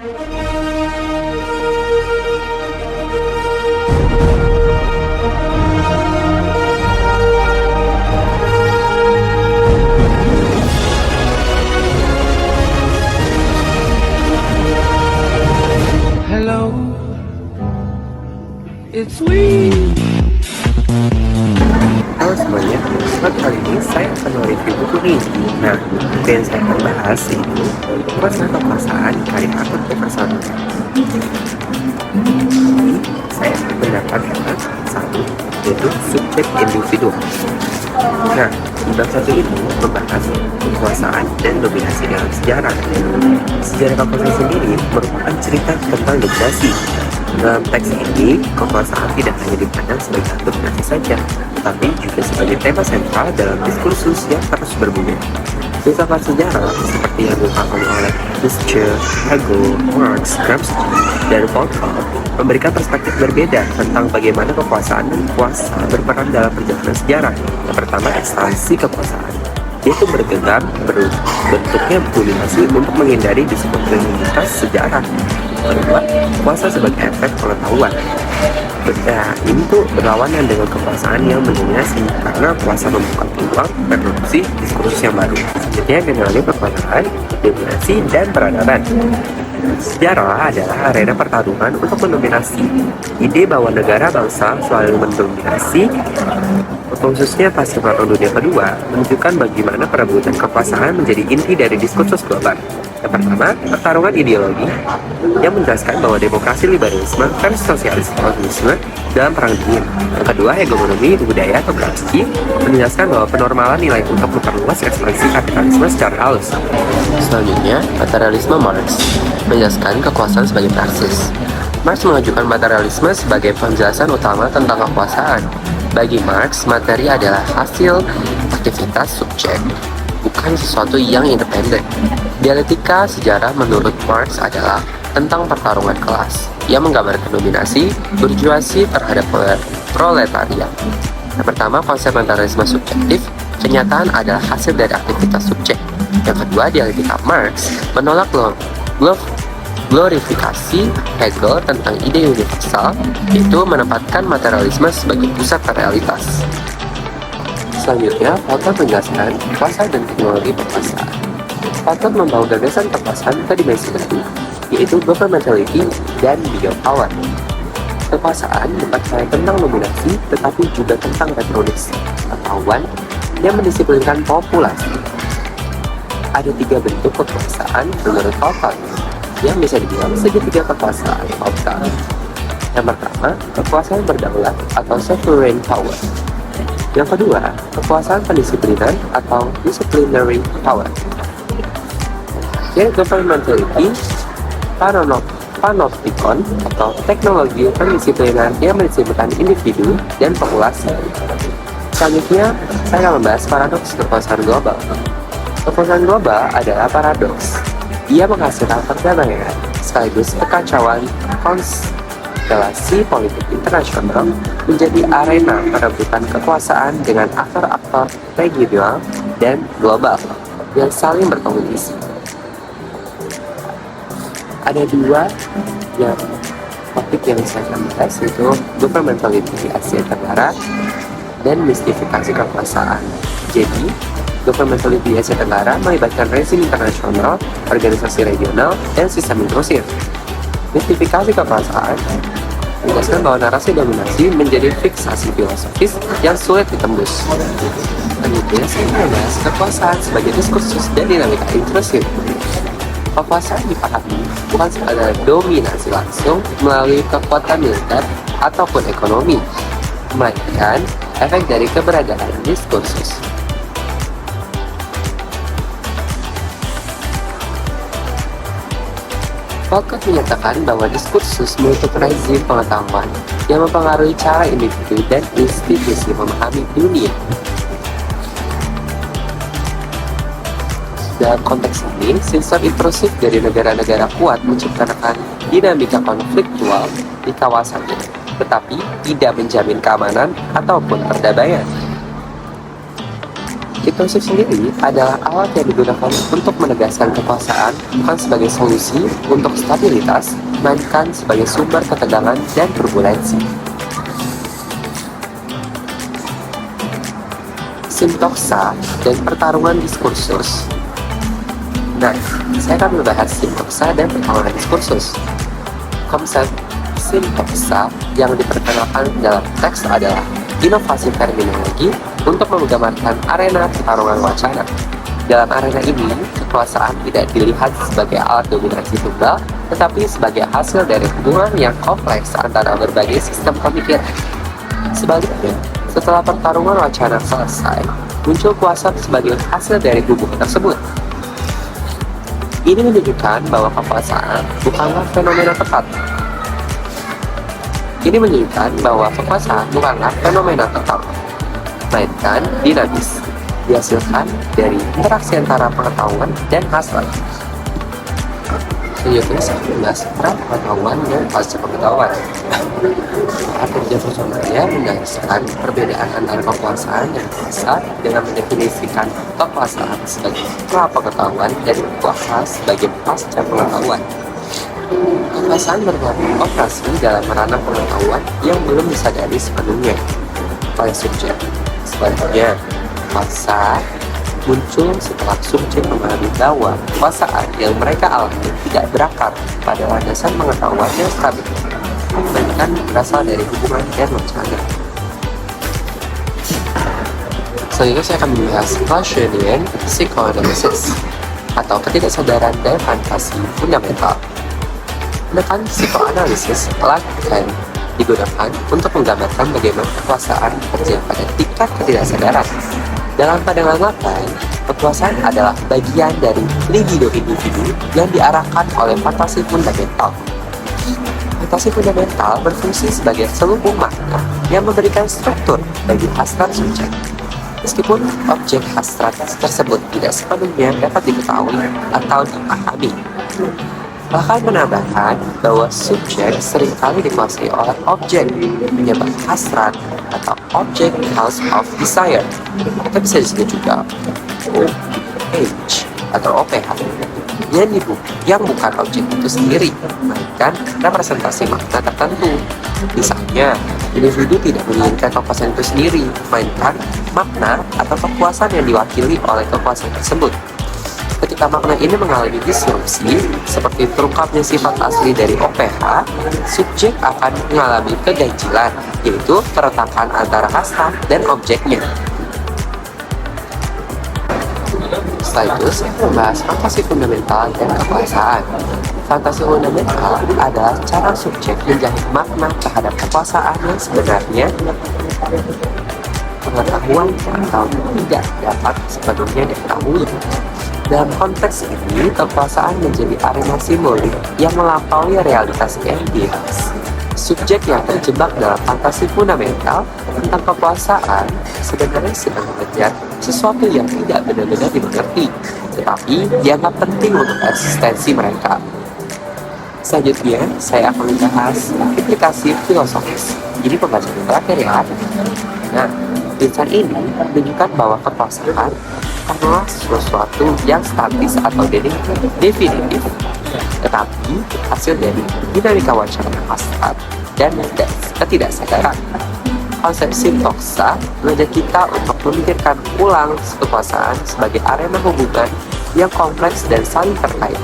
Hello, it's we. Halo semuanya, kali ini saya akan mereview buku ini. Nah, buku yang saya akan bahas itu Kuasa Kekuasaan karya Arthur Jefferson. Saya akan mendapatkan satu, yaitu subjek individu. Nah, bab satu ini membahas kekuasaan dan dominasi dalam sejarah. Sejarah kekuasaan sendiri merupakan cerita tentang dominasi. Dalam teks ini, kekuasaan tidak hanya dipandang sebagai dominasi saja, tapi juga sebagai tema sentral dalam diskursus yang terus bergulir. Filsafat sejarah seperti yang dipahami oleh Nietzsche, Hegel, Marx, Gramsci, dan Voltaire memberikan perspektif berbeda tentang bagaimana kekuasaan dan kuasa berperan dalam perjalanan sejarah. Yang pertama, ekspansi kekuasaan, yaitu bergerak bentuknya dominasi untuk menghindari diskontinuitas sejarah. Kedua, kuasa sebagai efek pengetahuan. Ini tuh berlawanan dengan kekuasaan yang mendominasi karena kuasa membuka peluang reproduksi diskursus yang baru. Selanjutnya, generasi kekuasaan, dominasi, dan peradaban. Sejarah adalah arena pertarungan untuk mendominasi. Ide bahwa negara bangsa selalu mendominasi, khususnya pasca Perang Dunia Kedua, menunjukkan bagaimana perebutan kekuasaan menjadi inti dari diskursus global. Yang pertama, pertarungan ideologi yang menjelaskan bahwa demokrasi liberalisme versus sosialis komunisme dalam Perang Dingin. Yang kedua, hegemoni budaya atau Gramsci menjelaskan bahwa penormalan nilai untuk memperluas ekspansi kapitalisme secara halus. Selanjutnya, materialisme Marx menjelaskan kekuasaan sebagai praksis. Marx mengajukan materialisme sebagai penjelasan utama tentang kekuasaan. Bagi Marx, materi adalah hasil aktivitas subjek, bukan sesuatu yang independen. Dialektika sejarah menurut Marx adalah tentang pertarungan kelas yang menggambarkan dominasi burjuasi terhadap proletariat. Yang pertama, konsep materialisme subjektif, kenyataan adalah hasil dari aktivitas subjek. Yang kedua, dialektika Marx menolak glorifikasi Hegel tentang ide universal, yaitu menempatkan materialisme sebagai pusat realitas. Selanjutnya, Voltaire menjelaskan kuasa dan teknologi kekuasaan. Voltaire membawa gagasan kekuasaan ke dimensi baru, yaitu governmentality dan biopower. Kekuasaan bukan hanya tentang dominasi, tetapi juga tentang reproduksi pengetahuan yang mendisiplinkan populasi. Ada 3 bentuk kekuasaan menurut Voltaire yang bisa dibilang segitiga kekuasaan Voltaire. Yang pertama, kekuasaan berdaulat atau sovereign power. Yang kedua, kekuasaan pendisiplinan atau disciplinary power. Yaitu governmentality, panoptikon atau teknologi pendisiplinan yang mendisiplinkan individu dan populasi. Selanjutnya, saya akan membahas paradoks kekuasaan global. Kekuasaan global adalah paradoks. Ia menghasilkan perdamaian sekaligus kekacauan konstelasi politik internasional menjadi arena perebutan kekuasaan dengan aktor-aktor regional dan global yang saling berkompetisi. Ada 2 topik yang saya akan bahas, yaitu governmentality di Asia Tenggara dan mistifikasi kekuasaan. Jadi, governmentality di Asia Tenggara melibatkan rezim internasional, organisasi regional, dan sistem inklusif. Mistifikasi kekuasaan menjelaskan bahwa narasi dominasi menjadi fiksasi filosofis yang sulit ditembus. Selanjutnya, saya membahas kekuasaan sebagai diskursus dan dinamika inklusif. Kekuasaan dipahami bukan sekadar dominasi langsung melalui kekuatan militer ataupun ekonomi, melainkan efek dari keberadaan diskursus. Voltaire menyatakan bahwa diskursus menutup rezim pengetahuan yang mempengaruhi cara individu dan institusi memahami dunia. Dalam konteks ini, sensor intrusif dari negara-negara kuat menciptakan dinamika konfliktual di kawasannya, tetapi tidak menjamin keamanan ataupun perdamaian. Intrusive sendiri adalah alat yang digunakan untuk menegaskan kekuasaan bukan sebagai solusi untuk stabilitas, melainkan sebagai sumber ketegangan dan turbulensi. Simtoksa dan pertarungan diskursus. Nah, saya akan membahas simtoksa dan pertarungan diskursus. Konsep simtoksa yang diperkenalkan dalam teks adalah inovasi terminologi untuk menggambarkan arena pertarungan wacana. Dalam arena ini, kekuasaan tidak dilihat sebagai alat dominasi tunggal, tetapi sebagai hasil dari hubungan yang kompleks antara berbagai sistem pemikiran. Sebaliknya, setelah pertarungan wacana selesai, muncul kuasa sebagai hasil dari hubungan tersebut. Ini menunjukkan bahwa kekuasaan bukanlah fenomena tetap. Melainkan dinamis, dihasilkan dari interaksi antara pengetahuan dan hasrat. Selanjutnya saya membahas peran pengetahuan dan fase pengetahuan. Kerja personalnya menggariskan perbedaan antara kekuasaan dan kuasa dengan mendefinisikan kekuasaan sebagai pra pengetahuan dan kuasa sebagai pasca pengetahuan. Kekuasaan beroperasi dalam ranah pengetahuan yang belum disadari sepenuhnya oleh subjek. Sebaliknya, kuasa muncul setelah subjek memahami bahwa kekuasaan yang mereka alami tidak berakar pada landasan pengetahuan yang stabil, melainkan berasal dari hubungan dan wacana. Selanjutnya saya akan membahas Clausewinian Psychoanalysis atau ketidaksadaran dan fantasi fundamental. Pendekatan psikoanalisis akan digunakan untuk menggambarkan bagaimana kekuasaan bekerja pada tingkat ketidaksadaran. Dalam pandangan lain, kekuasaan adalah bagian dari libido individu yang diarahkan oleh fantasi fundamental. Fantasi fundamental berfungsi sebagai selubung makna yang memberikan struktur bagi hasrat subjek. Meskipun objek hasrat tersebut tidak sepenuhnya dapat diketahui atau dipahami. Bahkan menambahkan bahwa subjek seringkali dikuasai oleh objek penyebab hasrat atau object cause of desire, atau bisa disebut juga OH atau OPH, yang bukan objek itu sendiri, melainkan representasi makna tertentu. Misalnya, individu tidak menginginkan kekuasaan itu sendiri, melainkan makna atau kekuasaan yang diwakili oleh kekuasaan tersebut. Ketika makna ini mengalami disrupsi, seperti terungkapnya sifat asli dari OPH, subjek akan mengalami keganjilan, yaitu keretakan antara hasrat dan objeknya. Setelah itu, saya membahas fantasi fundamental dan kekuasaan. Fantasi fundamental adalah cara subjek menjahit makna terhadap kekuasaan yang sebenarnya pengetahuan atau tidak dapat sepenuhnya diketahui. Dalam konteks ini, kekuasaan menjadi arena simbolik yang melampaui realitas empiris. Subjek yang terjebak dalam fantasi fundamental tentang kekuasaan sebenarnya sedang mengejar sesuatu yang tidak benar-benar dimengerti, tetapi dianggap penting untuk eksistensi mereka. Selanjutnya, saya akan membahas implikasi filosofis. Ini pembacaan yang terakhir ya. Nah, tulisan ini menunjukkan bahwa kekuasaan bukanlah sesuatu yang statis atau definitif, tetapi hasil dari dinamika wacana hasrat dan ketidaksadaran. Konsep simtoksa mengajak kita untuk memikirkan ulang kekuasaan sebagai arena hubungan yang kompleks dan saling terkait,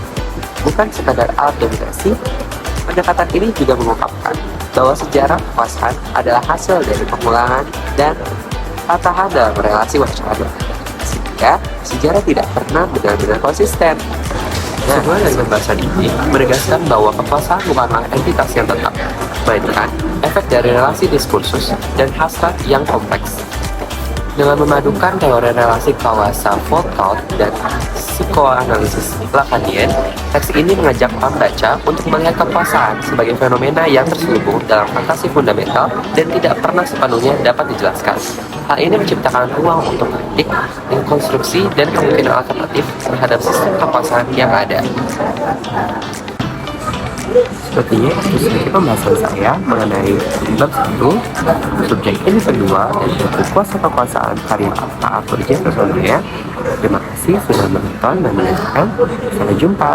bukan sekadar alat dominasi. Pendekatan ini juga mengungkapkan bahwa sejarah kekuasaan adalah hasil dari pengulangan dan patahan dalam relasi wacana. Sehingga sejarah tidak pernah benar-benar konsisten. Semua dari pembahasan ini menegaskan bahwa kekuasaan bukanlah entitas yang tetap, melainkan efek dari relasi diskursus dan hasrat yang kompleks. Dengan memadukan teori relasi kuasa Foucault dan psikoanalisis Lacanian, teks ini mengajak pembaca untuk melihat kekuasaan sebagai fenomena yang terselubung dalam fantasi fundamental dan tidak pernah sepenuhnya dapat dijelaskan. Hal ini menciptakan ruang untuk kritik, konstruksi, dan kemungkinan alternatif terhadap sistem kekuasaan yang ada. Sepertinya itu saja pembahasan saya mengenai bab 1, subjek individual dan suatu kuasa kekuasaan karya Pak Purja Sesondaya. Terima kasih sudah menonton dan mendengarkan. Sampai jumpa.